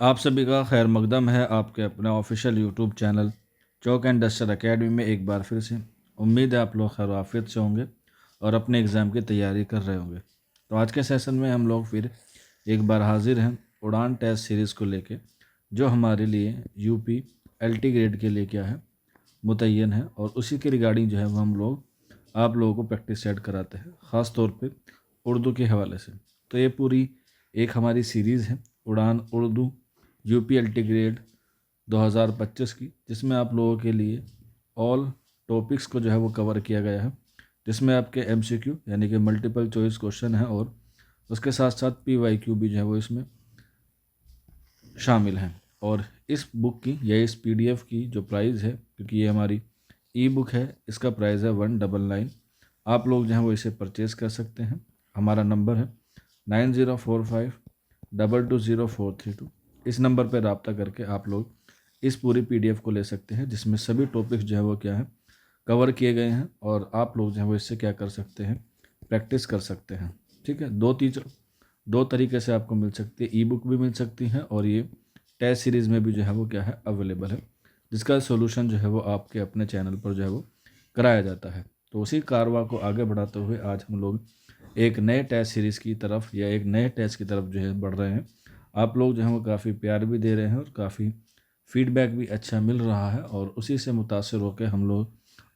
आप सभी का खैर मकदम है आपके अपने official YouTube channel chalk and duster academy में एक बार फिर से। उम्मीद है आप लोग खैर आफियत से होंगे और अपने एग्ज़ाम की तैयारी कर रहे होंगे। तो आज के सेशन में हम लोग फिर एक बार हाजिर हैं उड़ान टेस्ट सीरीज़ को लेके, जो हमारे लिए यूपी एलटी ग्रेड के लिए क्या है मुतय्यन है, और उसी के रिगार्डिंग जो है वो हम लोग आप लोगों को प्रैक्टिस सेट कराते हैं, ख़ास तौर पे उर्दू के हवाले से। तो ये पूरी एक हमारी सीरीज़ है उड़ान उर्दू यूपी एलटी ग्रेड 2025 की, जिसमें आप लोगों के लिए ऑल टॉपिक्स को जो है वो कवर किया गया है, जिसमें आपके एमसीक्यू यानी कि मल्टीपल चॉइस क्वेश्चन है, और उसके साथ साथ पीवाईक्यू भी जो है वो इसमें शामिल हैं। और इस बुक की या इस पीडीएफ की जो प्राइस है, क्योंकि ये हमारी ई बुक है, इसका प्राइस है 199। आप लोग जो है वो इसे परचेज़ कर सकते हैं। हमारा नंबर है 9045220432। इस नंबर पर रब्ता करके आप लोग इस पूरी पीडीएफ को ले सकते हैं, जिसमें सभी टॉपिक्स जो है वो क्या है कवर किए गए हैं, और आप लोग जो है वो इससे क्या कर सकते हैं, प्रैक्टिस कर सकते हैं। ठीक है, दो तरीके से आपको मिल सकती है, ई बुक भी मिल सकती है और ये टेस्ट सीरीज़ में भी जो है वो क्या है अवेलेबल है, जिसका सोल्यूशन जो है वो आपके अपने चैनल पर जो है वो कराया जाता है। तो उसी कारवा को आगे बढ़ाते हुए आज हम लोग एक नए टेस्ट सीरीज़ की तरफ या एक नए टेस्ट की तरफ जो है बढ़ रहे हैं। आप लोग जो है वो काफ़ी प्यार भी दे रहे हैं और काफ़ी फीडबैक भी अच्छा मिल रहा है, और उसी से मुतासर होकर हम लोग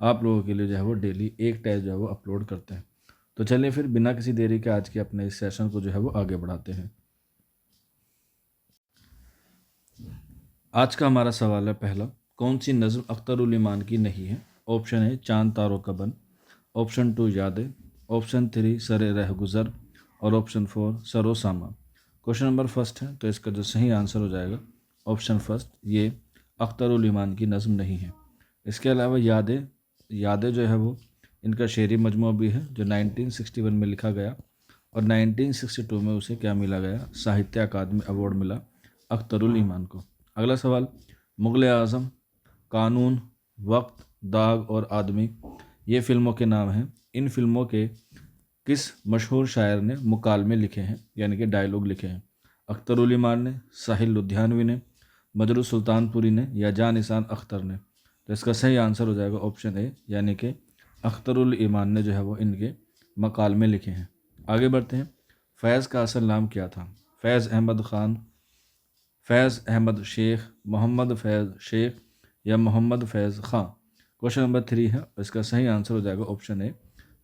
आप लोगों के लिए जो है वो डेली एक टेस्ट जो है वो अपलोड करते हैं। तो चलिए फिर बिना किसी देरी के आज के अपने इस सेशन को जो है वो आगे बढ़ाते हैं। आज का हमारा सवाल है पहला, कौन सी नज़्म अख्तरुल ईमान की नहीं है? ऑप्शन है चांद तारों का बन, ऑप्शन 2 यादें, ऑप्शन 3 सरे रह गुज़र, और ऑप्शन 4 सरो सामा। क्वेश्चन नंबर फर्स्ट है, तो इसका जो सही आंसर हो जाएगा ऑप्शन फर्स्ट, ये अख्तरुल ईमान की नज़्म नहीं है। इसके अलावा यादें यादें जो है वो इनका शेरी मजमू भी है, जो 1961 में लिखा गया, और 1962 में उसे क्या मिला गया, साहित्य अकादमी अवार्ड मिला अख्तरुल ईमान को। अगला सवाल, मुग़ल आज़म, कानून, वक्त, दाग और आदमी ये फिल्मों के नाम हैं। इन फिल्मों के किस मशहूर शायर ने मुकालमे लिखे हैं, यानी कि डायलॉग लिखे हैं? अख्तरुल ईमान ने, साहिल लुधियानवी ने, मजरू सुल्तानपुरी ने, या जान निसार अख्तर ने? तो इसका सही आंसर हो जाएगा ऑप्शन ए, यानी कि अख्तरुल ईमान ने जो है वो इनके मकालमे लिखे हैं। आगे बढ़ते हैं, फैज़ का असल नाम क्या था? फैज़ अहमद ख़ान, फैज़ अहमद शेख, मोहम्मद फैज़ शेख, या मोहम्मद फैज़ ख़ां? क्वेश्चन नंबर 3 है, इसका सही आंसर हो जाएगा ऑप्शन ए,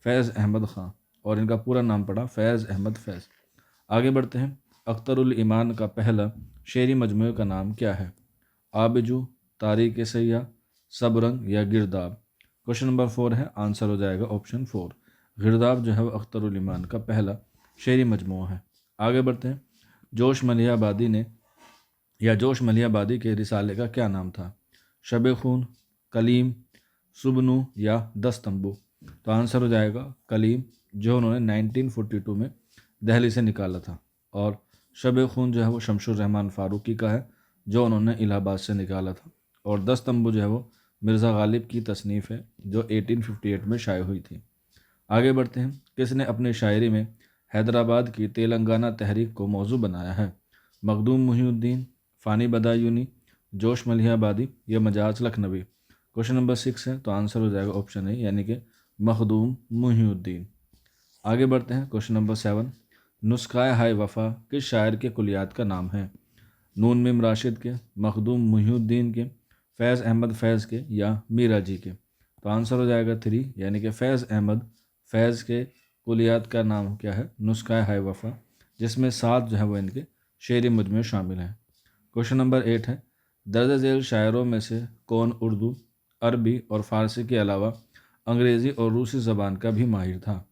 फैज़ अहमद ख़ां, और इनका पूरा नाम पड़ा फैज़ अहमद फैज़। आगे बढ़ते हैं, अख्तरुल ईमान का पहला शेरी मजमू का नाम क्या है? आबिजू, तारीक सैया, सबरंग, या गिरदाब? क्वेश्चन नंबर 4 है, आंसर हो जाएगा ऑप्शन 4, गिरदाब जो है वो अख्तरुल ईमान का पहला शेरी मजमू है। आगे बढ़ते हैं, जोश मलिहाबादी ने या जोश मलिहाबादी के रिसाले का क्या नाम था? शब खून, कलीम, सुबनू, या दस तंबू? तो आंसर हो जाएगा कलीम, जो उन्होंने 1942 में दिल्ली से निकाला था, और शब खून जो है वो शमशुर रहमान फ़ारूकी का है, जो उन्होंने इलाहाबाद से निकाला था, और दस तंबू जो है वो मिर्ज़ा गालिब की तसनीफ़ है, जो 1858 में शाये हुई थी। आगे बढ़ते हैं, किसने अपनी शायरी में हैदराबाद की तेलंगाना तहरीक को मौजू बनाया है? मखदूम मुहिउद्दीन, फ़ानी बदायूनी, जोश मलिहाबादी, या मजाज लखनवी? क्वेश्चन नंबर 6 है, तो आंसर हो जाएगा ऑप्शन ए, यानी कि मखदूम मुहिउद्दीन। आगे बढ़ते हैं, क्वेश्चन नंबर 7, नुस्ख़ा हाय वफ़ा किस शायर के कुलियात का नाम है? नून मीम राशिद के, मखदूम मुहिउद्दीन के, फैज़ अहमद फैज़ के, या मीरा जी के? तो आंसर हो जाएगा 3, यानी कि फैज़ अहमद फैज़ के कुलियात का नाम क्या है? नुस्ख़ा हाय वफ़ा, जिसमें 7 जो है वो इनके शेरी मजमू शामिल हैं। क्वेश्चन नंबर 8 है, दर्ज झेल शायरों में से कौन उर्दू, अरबी और फ़ारसी के अलावा अंग्रेज़ी और रूसी ज़बान का भी माहिर था?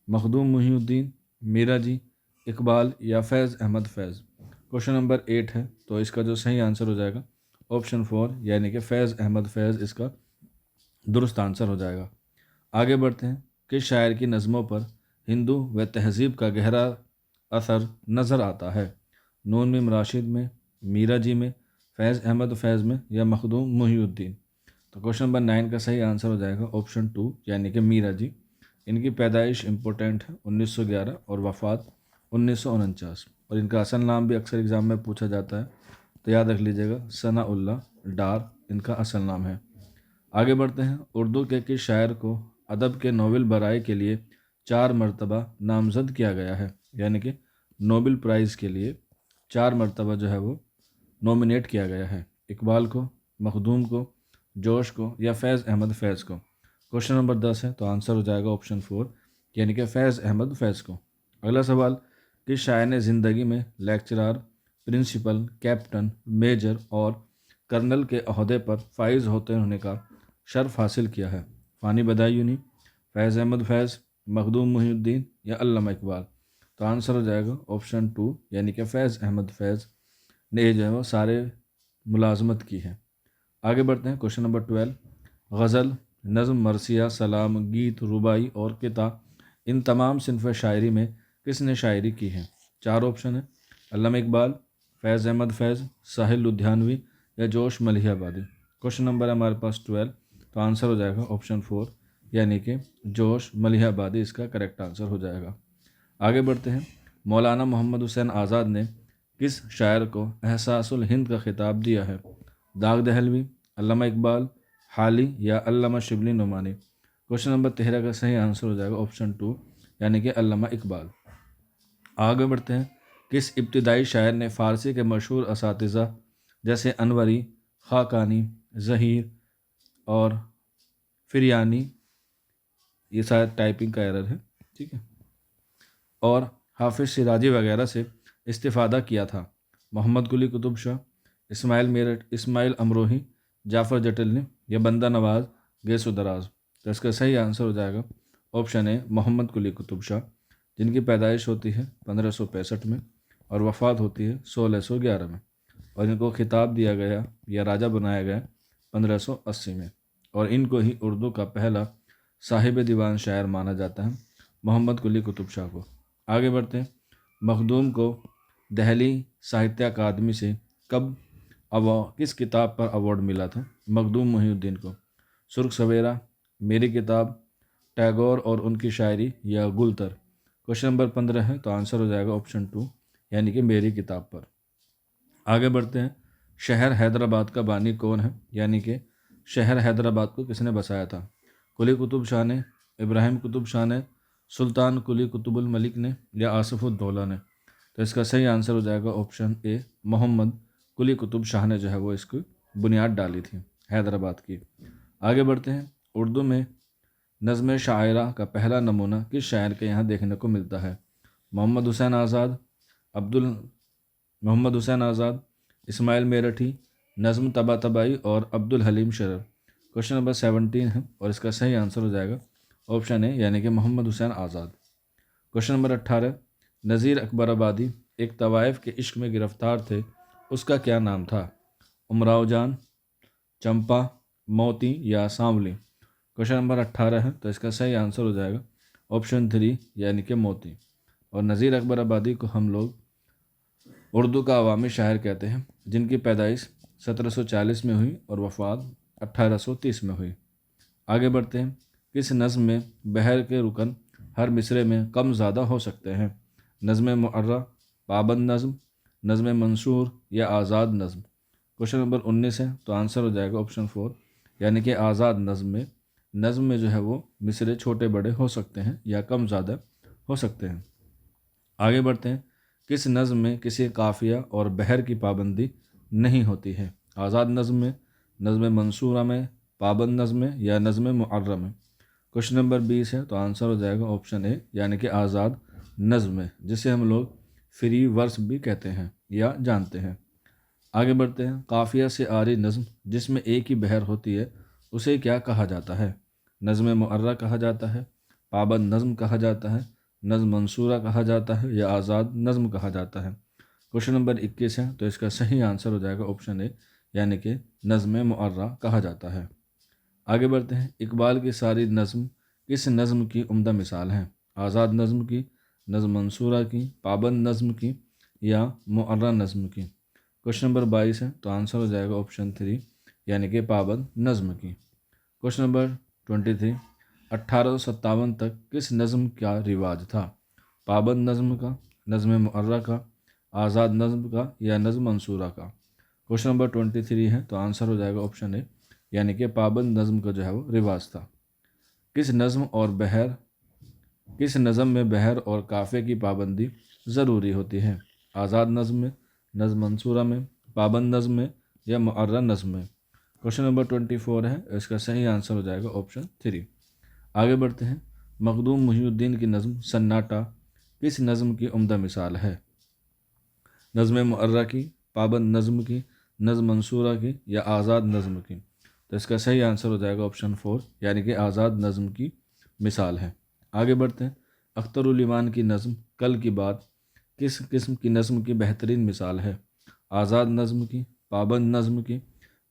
मखदूम मुहिउद्दीन, मीरा जी, इकबाल, या फैज़ अहमद फैज़? क्वेश्चन नंबर 8 है, तो इसका जो सही आंसर हो जाएगा ऑप्शन 4, यानी कि फैज़ अहमद फैज़ इसका दुरुस्त आंसर हो जाएगा। आगे बढ़ते हैं, किस शायर की नज़मों पर हिंदू व तहज़ीब का गहरा असर नज़र आता है? नून मीम राशिद में, मीरा जी में, फैज़ अहमद फैज़ में, या मखदूम मुहिउद्दीन? तो क्वेश्चन नंबर 9 का सही आंसर हो जाएगा ऑप्शन 2, यानी कि मीरा जी। इनकी पैदाइश इम्पोर्टेंट है 1911 और वफ़ात 1949, और इनका असल नाम भी अक्सर एग्ज़ाम में पूछा जाता है, تو یاد رکھ لیجیے گا ثنا اللہ ڈار ان کا اصل نام ہے۔ آگے بڑھتے ہیں، اردو کے کس شاعر کو ادب کے نوبل برائے کے لیے 4 مرتبہ نامزد کیا گیا ہے؟ یعنی کہ نوبل پرائز کے لیے 4 مرتبہ جو ہے وہ نومینیٹ کیا گیا ہے۔ اقبال کو، مخدوم کو، جوش کو یا فیض احمد فیض کو؟ کوشچن نمبر 10 ہے، تو آنسر ہو جائے گا آپشن 4 یعنی کہ فیض احمد فیض کو۔ اگلا سوال، کس شاعر نے زندگی میں لیکچرار، پرنسپل، کیپٹن، میجر اور کرنل کے عہدے پر فائز ہوتے ہونے کا شرف حاصل کیا ہے؟ فانی بدایونی، فیض احمد فیض، مخدوم محی الدین یا علامہ اقبال؟ تو آنسر ہو جائے گا آپشن 2 یعنی کہ فیض احمد فیض نے یہ جو ہے وہ سارے ملازمت کی ہے۔ آگے بڑھتے ہیں، کوشچن نمبر 12، غزل، نظم، مرثیہ، سلام، گیت، رباعی اور قطع، ان تمام صنف شاعری میں کس نے شاعری کی ہے؟ 4 آپشن ہیں، علامہ اقبال، فیض احمد فیض، ساحل لدھیانوی یا جوش ملیح آبادی؟ کوشچن نمبر ہے ہمارے پاس 12، تو آنسر ہو جائے گا آپشن 4 یعنی کہ جوش ملیح آبادی اس کا کریکٹ آنسر ہو جائے گا۔ آگے بڑھتے ہیں، مولانا محمد حسین آزاد نے کس شاعر کو احساس الہند کا خطاب دیا ہے؟ داغ دہلوی، علامہ اقبال، حالی یا علامہ شبلی نعمانی؟ کوشچن نمبر 13 کا صحیح آنسر ہو جائے گا آپشن 2 یعنی کہ علامہ اقبال۔ آگے بڑھتے ہیں، کس ابتدائی شاعر نے فارسی کے مشہور اساتذہ جیسے انوری، خاقانی، ظہیر اور فریانی، یہ شاید ٹائپنگ کا ایرر ہے، ٹھیک ہے، اور حافظ شیرازی وغیرہ سے استفادہ کیا تھا؟ محمد قلی قطب شاہ، اسماعیل میرٹھ، اسماعیل امروہی، جعفر جٹلنی یا بندہ نواز گیس و دراز؟ تو اس کا صحیح آنسر ہو جائے گا آپشن اے محمد قلی قطب شاہ، جن کی پیدائش ہوتی ہے 1565 میں اور وفات ہوتی ہے 1611 میں، اور ان کو خطاب دیا گیا یا راجہ بنایا گیا 1580 میں، اور ان کو ہی اردو کا پہلا صاحب دیوان شاعر مانا جاتا ہے، محمد قلی قطب شاہ کو۔ آگے بڑھتے ہیں، مخدوم کو دہلی ساہتیہ اکادمی سے کب کس کتاب پر ایوارڈ ملا تھا؟ مخدوم محی الدین کو، سرخ سویرا، میری کتاب، ٹیگور اور ان کی شاعری یا گلتر؟ کوشچن نمبر 15 ہے، تو آنسر ہو جائے گا آپشن 2 یعنی کہ میری کتاب پر۔ آگے بڑھتے ہیں، شہر حیدرآباد کا بانی کون ہے؟ یعنی کہ شہر حیدرآباد کو کس نے بسایا تھا؟ قلی قطب شاہ نے، ابراہیم قطب شاہ نے، سلطان قلی قطب الملک نے یا آصف الدولہ نے؟ تو اس کا صحیح آنسر ہو جائے گا آپشن اے محمد قلی قطب شاہ نے جو ہے وہ اس کی بنیاد ڈالی تھی حیدرآباد کی۔ آگے بڑھتے ہیں، اردو میں نظم شاعرہ کا پہلا نمونہ کس شاعر کے یہاں دیکھنے کو ملتا ہے؟ محمد حسین آزاد، محمد حسین آزاد، اسماعیل میرٹھی، نظم طباطبائی اور عبد الحلیم شرر؟ کوشچن نمبر 17 ہے اور اس کا صحیح آنسر ہو جائے گا آپشن اے یعنی کہ محمد حسین آزاد۔ کوشچن نمبر 18، نذیر اکبر آبادی ایک طوائف کے عشق میں گرفتار تھے، اس کا کیا نام تھا؟ امراؤ جان، چمپا، موتی یا سانولی؟ کوشچن نمبر 18 ہے تو اس کا صحیح آنسر ہو جائے گا آپشن 3 یعنی کہ موتی۔ اور نذیر اکبر آبادی کو ہم لوگ اردو کا عوامی شاعر کہتے ہیں، جن کی پیدائش 1740 میں ہوئی اور وفات 1830 میں ہوئی۔ آگے بڑھتے ہیں، کس نظم میں بحر کے رکن ہر مصرے میں کم زیادہ ہو سکتے ہیں؟ نظم معرہ، پابند نظم، نظم منصور یا آزاد نظم؟ کوشچن نمبر 19 ہے تو آنسر ہو جائے گا آپشن 4 یعنی کہ آزاد نظم میں جو ہے وہ مصرے چھوٹے بڑے ہو سکتے ہیں یا کم زیادہ ہو سکتے ہیں۔ آگے بڑھتے ہیں، کس نظم میں کسی قافیہ اور بحر کی پابندی نہیں ہوتی ہے؟ آزاد نظم میں، نظم منصورہ میں، پابند نظم میں یا نظم معرہ میں؟ کوشچن نمبر 20 ہے تو آنسر ہو جائے گا آپشن اے یعنی کہ آزاد نظم میں، جسے ہم لوگ فری ورس بھی کہتے ہیں یا جانتے ہیں۔ آگے بڑھتے ہیں، قافیہ سے آری نظم جس میں ایک ہی بحر ہوتی ہے اسے کیا کہا جاتا ہے؟ نظم معرہ کہا جاتا ہے، پابند نظم کہا جاتا ہے، نظم منصورہ کہا جاتا ہے یا آزاد نظم کہا جاتا ہے؟ کوشچن نمبر 21 ہے تو اس کا صحیح آنسر ہو جائے گا آپشن اے یعنی کہ نظم معرہ کہا جاتا ہے۔ آگے بڑھتے ہیں، اقبال کی ساری نظم کس نظم کی عمدہ مثال ہیں؟ آزاد نظم کی، نظم منصورہ کی، پابند نظم کی یا معرہ نظم کی؟ کوشچن نمبر 22 ہے تو آنسر ہو جائے گا آپشن 3 یعنی کہ پابند نظم کی۔ کوشچن نمبر 23، 1857 تک کس نظم کا رواج تھا؟ پابند نظم کا، نظم معرہ کا، آزاد نظم کا یا نظم منصورہ کا؟ क्वेश्चन नंबर 23 है, तो आंसर हो जाएगा ऑप्शन ए, यानी कि पाबंद नज़म का जो है वो रिवाज था। किस नज़म में बहर और काफ़े की पाबंदी ज़रूरी होती है? आज़ाद नज़म में, नज़म मंसूरा में, पाबंद नज़म में या मुअर्रा नज़म में? क्वेश्चन नंबर 24 है, इसका सही आंसर हो जाएगा ऑप्शन 3। आगे बढ़ते हैं। मखदूम मुहिउद्दीन की नज़म सन्नाटा किस नज़म की उम्दा मिसाल है? नज़म मुअर्रा की, पाबंद नज़म की, नज़म मंसूरा की या आज़ाद नज़म की? तो इसका सही आंसर हो जाएगा ऑप्शन 4, यानी कि आज़ाद नज़म की मिसाल है। आगे बढ़ते हैं। अख्तरुल ईमान की नज़म कल की बात किस किस्म की नज़म की बेहतरीन मिसाल है? आज़ाद नज़म की, पाबंद नज़म की,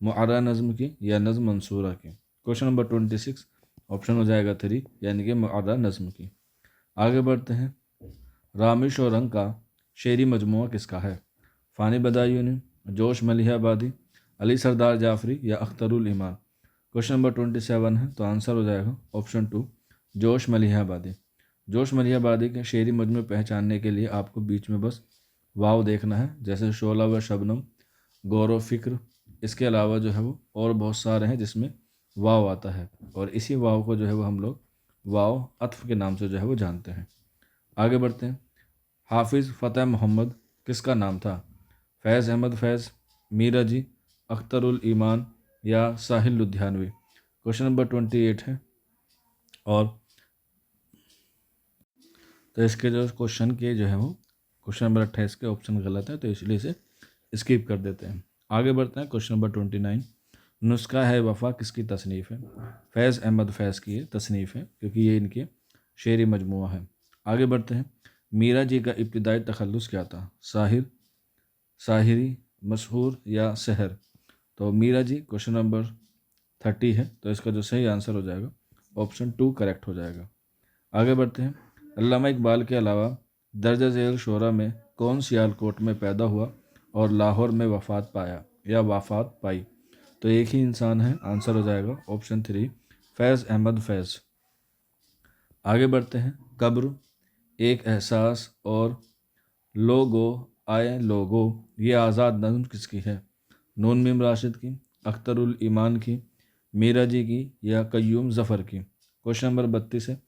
मुअर्रा नज़म की या नज़म मंसूरा की? क्वेश्चन नंबर 26 ऑप्शन हो जाएगा 3, यानी कि मुअर्रा नज़म की। आगे बढ़ते हैं। रामिश और रंग का शेरी मजमूआ किसका है? फ़ानी बदायूनी, जोश मलिहाबादी, अली सरदार जाफरी या अख्तरुल ईमान? क्वेश्चन नंबर 27 है, तो आंसर हो जाएगा ऑप्शन 2, जोश मलिहाबादी। जोश मलिहाबादी के शेरी मजमू पहचानने के लिए आपको बीच में बस वाव देखना है, जैसे शोला व शबनम, गौर व फिक्र। इसके अलावा जो है वो और बहुत सारे हैं जिसमें वाव आता है, और इसी वाव को जो है वो हम लोग वाव अत्फ के नाम से जो है वो जानते हैं। आगे बढ़ते हैं। हाफिज़ फ़तेह मोहम्मद किसका नाम था? फैज़ अहमद फैज़, मीरा जी, अख्तरुल ईमान या साहिल लुधियानवी? क्वेश्चन नंबर 28 है, और तो इसके जो क्वेश्चन के जो है वो क्वेश्चन नंबर 28 के ऑप्शन गलत है, तो इसलिए इसे स्किप कर देते हैं। आगे बढ़ते हैं। क्वेश्चन नंबर 29, नुस्खा है वफ़ा किसकी तसनीफ़ है? फैज़ अहमद फैज़ की तसनीफ़ है, क्योंकि ये इनके शेरी मजमूआ है। आगे बढ़ते हैं। मीरा जी का इब्तिदाई तखल्लुस क्या था? साहिर, साहिरी, मशहूर या सहर? तो मीरा जी क्वेश्चन नंबर 30 है, तो इसका जो सही आंसर हो जाएगा ऑप्शन 2 करेक्ट हो जाएगा। आगे बढ़ते हैं। अल्लामा इकबाल के अलावा दर्ज झेल शोरा में कौन सियालकोट में पैदा हुआ और लाहौर में वफ़ात पाया या वफ़ात पाई? तो एक ही इंसान है, आंसर हो जाएगा ऑप्शन 3, फैज़ अहमद फैज़। आगे बढ़ते हैं। कब्र, एक एहसास और लोगो आए लोगो, ये आज़ाद नज़म किसकी है? नून मीम राशिद की, अख्तरुल ईमान की, मीरा जी की या कय्यूम ज़फ़र की? क्वेश्चन नंबर 32 है,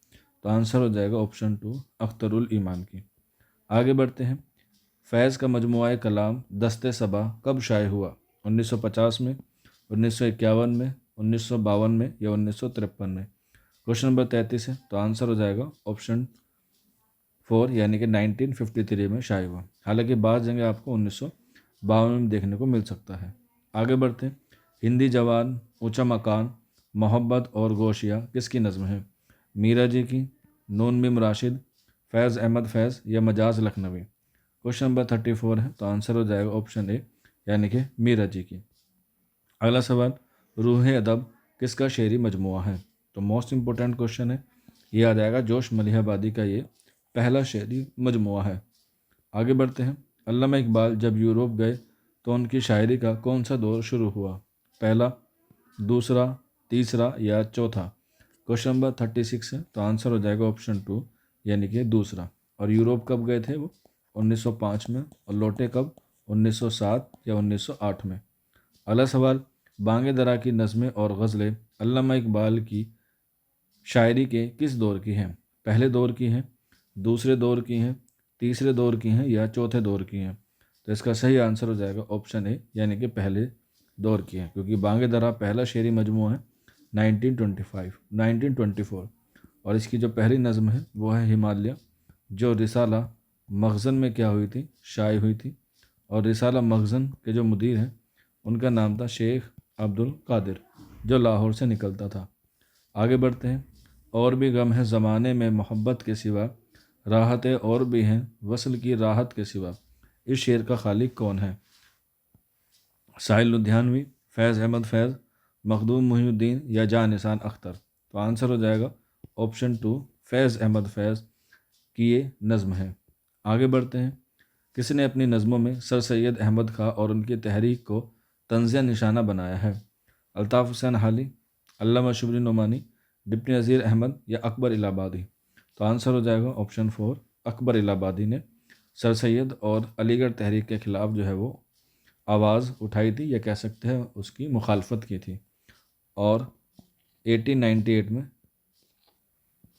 तो आंसर हो जाएगा ऑप्शन 2, अख्तरुल ईमान की। आगे बढ़ते हैं। फैज़ का मजमुआ कलाम दस्ते सबा कब शाये हुआ? 1950 में, 1951 में, 1952 में या 1953 में? क्वेश्चन नंबर 33 है, तो आंसर हो जाएगा ऑप्शन 4, यानी कि 1953 में शाये हुआ। हालांकि बाद जगह आपको 1952 में देखने को मिल सकता है। आगे बढ़ते हैं। हिंदी जवान, ऊंचा मकान, मोहब्बत और गोशिया किसकी नज़म है? मीरा जी की, नून मीम राशिद, फैज़ अहमद फैज़ या मजाज लखनवी? क्वेश्चन नंबर 34 है, तो आंसर हो जाएगा ऑप्शन ए, यानी कि मीरा जी की। अगला सवाल, रूह अदब किसका शेरी मजमुआ है? तो मोस्ट इंपॉर्टेंट क्वेश्चन है, ये आ जाएगा जोश मलिहाबादी का ये पहला शेरी मजमुआ है। आगे बढ़ते हैं। अल्लामा इकबाल जब यूरोप गए तो उनकी शायरी का कौन सा दौर शुरू हुआ? पहला, दूसरा, तीसरा या चौथा? क्वेश्चन नंबर 36 है, तो आंसर हो जाएगा ऑप्शन 2, यानी कि दूसरा। और यूरोप कब गए थे वो? 1905 में। और लौटे कब? 1907 या 1908 में। अगला सवाल, बांगे दरा की नज़में और गज़लें अल्लामा इकबाल की शायरी के किस दौर की हैं? पहले दौर की हैं, दूसरे दौर की हैं, तीसरे दौर की हैं या चौथे दौर की हैं? तो इसका सही आंसर हो जाएगा ऑप्शन ए, यानी कि पहले दौर की हैं, क्योंकि बांगे दरा पहला शेरी मजमू है 1924। और इसकी जो पहली नज़म है वो है हिमालय, जो रिसाला मखज़न में क्या हुई थी? शाये हुई थी। और रिसाला मखज़न के जो मुदीर हैं उनका नाम था शेख अब्दुल कादिर, जो लाहौर से निकलता था। आगे बढ़ते हैं। और भी गम है ज़माने में मोहब्बत के सिवा, राहतें और भी हैं वसल की राहत के सिवा, इस शेर का खालिक कौन है? साहिल लुधियानवी, फैज़ अहमद फैज़, मखदूम मुहिउद्दीन या जान निसार अख्तर? तो आंसर हो जाएगा ऑप्शन 2, फैज़ अहमद फैज़ की ये नज़म है। आगे बढ़ते हैं। किसने अपनी नज़मों में सर सैयद अहमद खां और उनकी तहरीक को तंज़िया निशाना बनाया है? अल्ताफ़ हुसैन हाली, अल्लामा शुबली नुमानी, डिप्टी नज़ीर अहमद या अकबर इलाहाबादी? तो आंसर हो जाएगा ऑप्शन 4, अकबर इलाहाबादी ने सर सैयद और अलीगढ़ तहरीक के ख़िलाफ़ जो है वो आवाज़ उठाई थी, या कह सकते हैं उसकी मुखालफत की थी। और 1898 में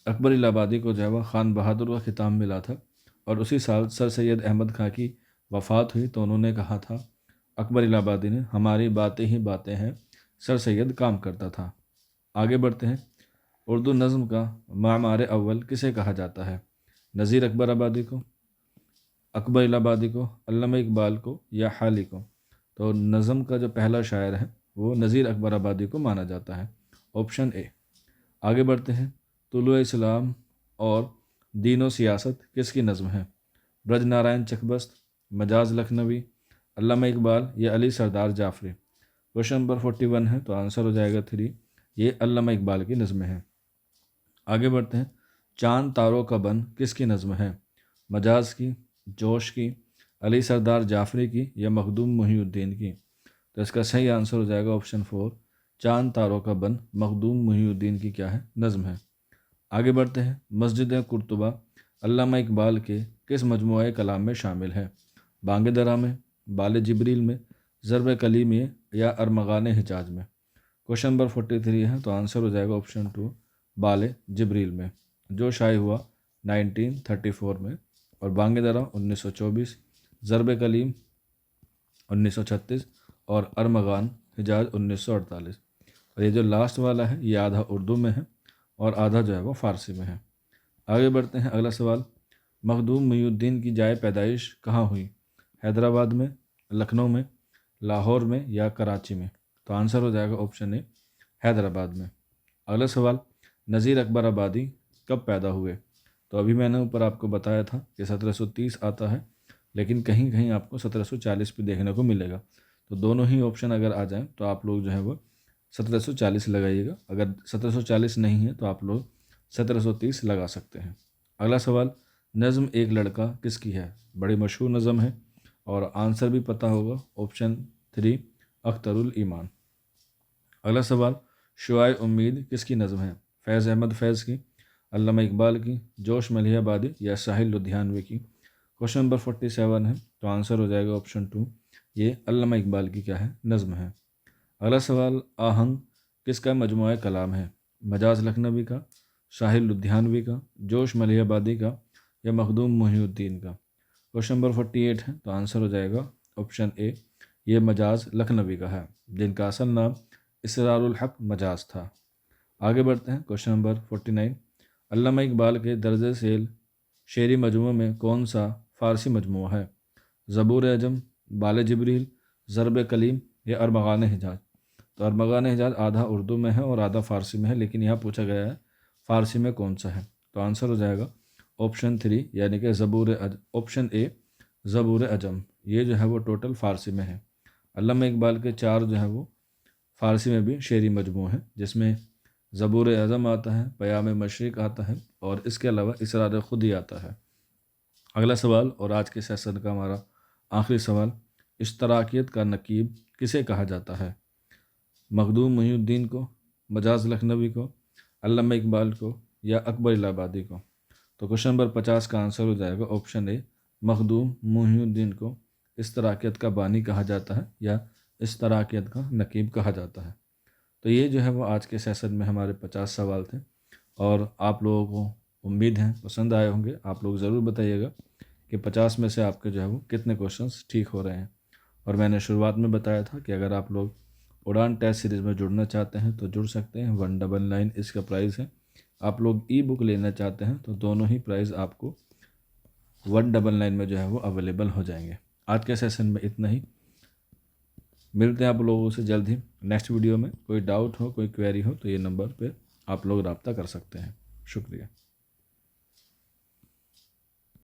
अकबर इलाहाबादी को जो है वह खान बहादुर का खिताब मिला था। और उसी साल सर सैयद अहमद खां की वफ़ात हुई तो उन्होंने कहा था अकबर इलाहाबादी ने, हमारी बातें ही बातें हैं, सर सैयद काम करता था। आगे बढ़ते हैं। उर्दू नज़्म का मामार अव्वल किसे कहा जाता है? नज़ीर अकबर आबादी को, अकबर इलाहाबादी को, अल्लामा इकबाल को, या हाली को? तो नज़्म का जो पहला शायर है वो नज़ीर अकबर आबादी को माना जाता है, ऑप्शन ए। आगे बढ़ते हैं। तुलुए इस्लाम और दीन व सियासत किसकी नज़्म है? ब्रज नारायण चकबस्त, मजाज लखनवी, अल्लामा इकबाल, या अली सरदार जाफरी? क्वेश्चन नंबर 41 है तो आंसर हो जाएगा 3। ये अल्लामा इकबाल की नज़्म है। आगे बढ़ते हैं। चांद तारों का बन किसकी नज़्म है? मजाज की, जोश की, अली सरदार जाफरी की, या मखदूम मुहिउद्दीन की? तो इसका सही आंसर हो जाएगा ऑप्शन 4, चांद तारों का बन मखदूम मुहिउद्दीन की क्या है? नज़्म है। आगे बढ़ते हैं। मस्जिद कुर्तुबा अल्लामा इकबाल के किस मजमूए कलाम में शामिल है? बांग दरा में, बाल जिब्रील में, ज़रब कली में, या अरमगान हिजाज में? क्वेश्चन नंबर 43 है तो आंसर हो जाएगा ऑप्शन 2, बाल जिब्रील में, जो शाये हुआ 1934 में। और बांग दरा 1924, ज़रब कलीम 1936, और अरमगान हिजाज 1948। और ये जो लास्ट वाला है ये आधा उर्दू में है और आधा जो है वो फ़ारसी में है। आगे बढ़ते हैं। अगला सवाल, मखदूम मुहिउद्दीन की जाए पैदाइश कहाँ हुई? हैदराबाद में, लखनऊ में, लाहौर में, या कराची में? तो आंसर हो जाएगा ऑप्शन ए, हैदराबाद में। अगला सवाल, नज़ीर अकबर आबादी कब पैदा हुए? तो अभी मैंने ऊपर आपको बताया था कि 1730 आता है, लेकिन कहीं कहीं आपको 1740 भी देखने को मिलेगा। तो दोनों ही ऑप्शन अगर आ जाएं तो आप लोग जो है वो 1740 लगाइएगा। अगर 1740 नहीं है तो आप लोग 1730 लगा सकते हैं। अगला सवाल, नज़्म एक लड़का किसकी है? बड़ी मशहूर नज़्म है और आंसर भी पता होगा, ऑप्शन 3, अख्तरुल ईमान। अगला सवाल, शुआए उम्मीद किसकी नज़्म है? फैज़ अहमद फैज़ की, अल्लामा इकबाल की, जोश मलिहाबादी, या साहिल लुधियानवी की? क्वेश्चन नंबर 47 है तो आंसर हो जाएगा ऑप्शन 2, ये अल्लामा इकबाल की क्या है? नज़्म है। अगला सवाल, आहंग किसका मजमूआ कलाम है? मजाज लखनवी का, साहिल लुधियानवी का, जोश मलिहाबादी का, या मखदूम मुहिउद्दीन का? क्वेश्चन नंबर 48 है तो आंसर हो जाएगा ऑप्शन ए, ये मजाज लखनवी का है, जिनका असल नाम इसरारुल हक मजाज था। आगे बढ़ते हैं। क्वेश्चन नंबर 49, अल्लामा इकबाल के दर्ज सेल शेरी मजमू में कौन सा फ़ारसी मजमूआ है? ज़बूर अजम, बाल जिब्रील, ज़रब कलीम, या अरमगान हिजाज? तो अरमगान हिजाज आधा उर्दू में है और आधा फ़ारसी में है, लेकिन यहाँ पूछा गया है फ़ारसी में कौन सा है। तो आंसर हो जाएगा ऑप्शन 3, यानी कि ऑप्शन ए, ज़बूर अजम। ये जो है वो टोटल फ़ारसी में है। अल्लामा इकबाल के 4 जो है वो फ़ारसी में भी शेरी मजमू है, जिसमें ज़बूर अज़म आता है, पयाम मशरिक़ आता है, और इसके अलावा इसरार खुदी आता है। अगला सवाल और आज के सेशन का हमारा आखिरी सवाल, इश्तराकियत का नकीब किसे कहा जाता है? मखदूम मुहिउद्दीन को, मजाज लखनवी को, अल्लामा इकबाल को, या अकबर इलाहाबादी को? तो क्वेश्चन नंबर 50 का आंसर हो जाएगा ऑप्शन ए, मखदूम मुहिउद्दीन को इश्तराकियत का बानी कहा जाता है, या इश्तराकियत का नकीब कहा जाता है। तो ये जो है वो आज के सेशन में हमारे 50 सवाल थे, और आप लोगों को उम्मीद है पसंद आए होंगे। आप लोग ज़रूर बताइएगा कि 50 में से आपके जो है वो कितने क्वेश्चंस ठीक हो रहे हैं। और मैंने शुरुआत में बताया था कि अगर आप लोग उड़ान टेस्ट सीरीज़ में जुड़ना चाहते हैं तो जुड़ सकते हैं, 199 इसका प्राइस है। आप लोग ई बुक लेना चाहते हैं तो दोनों ही प्राइस आपको 199 में जो है वो अवेलेबल हो जाएंगे। आज के सेशन में इतना ही, मिलते हैं आप लोगों से जल्द ही नेक्स्ट वीडियो में। कोई डाउट हो, कोई क्वेरी हो तो ये नंबर पे आप लोग रब्ता कर सकते हैं। शुक्रिया।